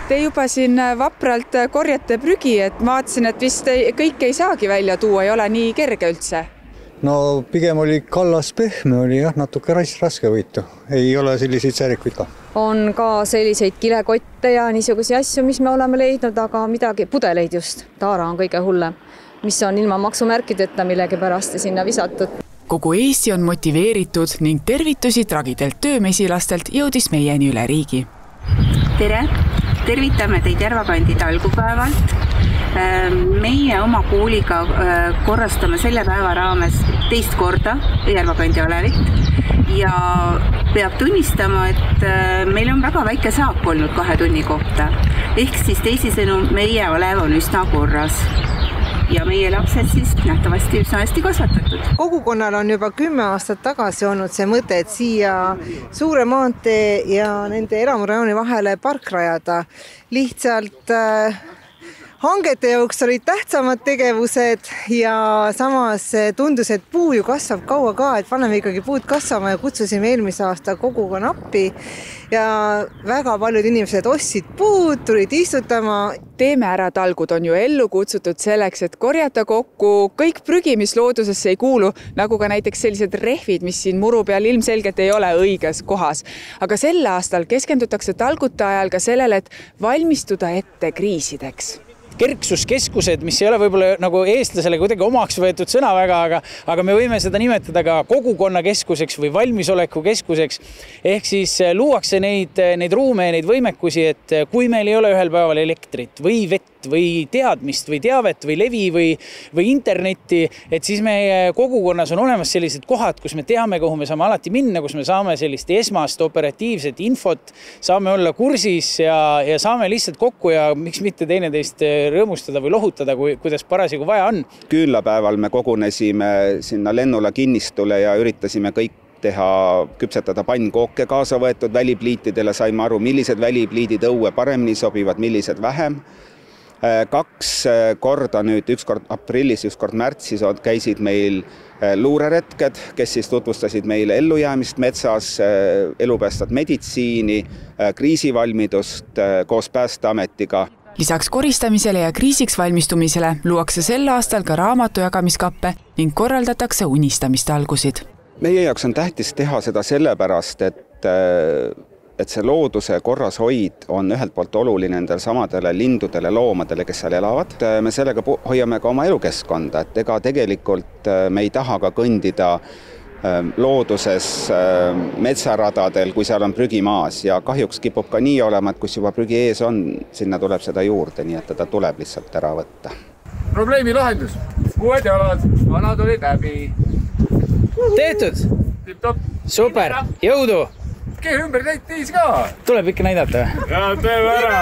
Te juba siin vapralt korjate prügi, et ma vaatasin, et vist kõik ei saagi välja tuua, ei ole nii kerge üldse. No pigem oli kallas pehme, oli jah, natuke raske võitu. Ei ole selliseid säärikuid ka. On ka selliseid kilekotte ja niisuguseid asju, mis me oleme leidnud, aga midagi, pudeleid just. Taara on kõige hullem, mis on ilma maksumärkideta millegi pärast sinna visatud. Kogu Eesti on motiveeritud ning tervitusi tragidelt töömesilastelt jõudis meieni üle riigi. Tere! Tervitame teid Järvakandi talgupäevalt. Meie oma kooliga korrastame selle päeva raames teist korda Järvakandi olevit ja peab tunnistama, et meil on väga väike saak olnud 2 tunni kohta. Ehk siis teisisõnu meie olev on üsna korras. Ja meie lapsed siis nähtavasti üsna hästi kasvatatud. Kogukonnal on juba 10 aastat tagasi olnud see mõte, et siia suure maantee ja nende elamurajooni vahele park rajada. Lihtsalt hangete jooks olid tähtsamad tegevused ja samas tundus, et puu ju kasvab kaua ka, et paneme ikkagi puud kasvama ja kutsusime eelmise aasta kogukonna appi ja väga paljud inimesed ostsid puud, tulid istutama. Teeme ära talgud on ju ellu kutsutud selleks, et korjata kokku kõik prügi, mis loodusesse ei kuulu, nagu ka näiteks sellised rehvid, mis siin muru peal ilmselgelt ei ole õiges kohas. Aga sel aastal keskendutakse talgute ajal ka sellele, et valmistuda ette kriisideks. Kerksuskeskused, mis ei ole võib-olla nagu eestlasele kuidagi omaks võetud sõna väga, aga me võime seda nimetada ka kogukonnakeskuseks või valmisoleku keskuseks. Ehk siis luuakse neid ruume ja neid võimekusi, et kui meil ei ole ühel päeval elektrit või vett või teadmist või teavet või levi või internetti, et siis meie kogukonnas on olemas sellised kohad, kus me teame, kuhu me saame alati minna, kus me saame sellist esmast operatiivset infot, saame olla kursis ja saame lihtsalt kokku ja miks mitte teineteist rõõmustada või lohutada, kuidas parasjagu vaja on. Küünlapäeval me kogunesime sinna Lennula kinnistule ja üritasime kõik küpsetada pannkooke kaasa võetud välipliitidele, saime aru, millised välipliidid õue paremini sobivad, millised vähem. 2 korda nüüd, 1 kord aprillis, 1 kord märtsis käisid meil luureretked, kes siis tutvustasid meile ellujäämist metsas, elupäästvat meditsiini, kriisivalmidust koos Päästeametiga. Lisaks koristamisele ja kriisiks valmistumisele luuakse sel aastal ka raamatujagamiskappe ning korraldatakse unistamist-algusid. Meie jaoks on tähtis teha seda sellepärast, et see looduse korras hoid on ühelt poolt oluline nendel samadele lindudele, loomadele, kes seal elavad. Me sellega hoiame ka oma elukeskkonda, et ega tegelikult me ei taha ka kõndida looduses metsaradadel, kui seal on prügi maas ja kahjuks kipub ka nii olema, et kus juba prügi ees on, sinna tuleb seda juurde, nii et teda tuleb lihtsalt ära võtta. Probleemi lahendus. Uued jalad, vanad olid läbi. Tehtud? Super, jõudu! Kehe ümber täit tiis ka. Tuleb ikka näidata. Ja teeme ära.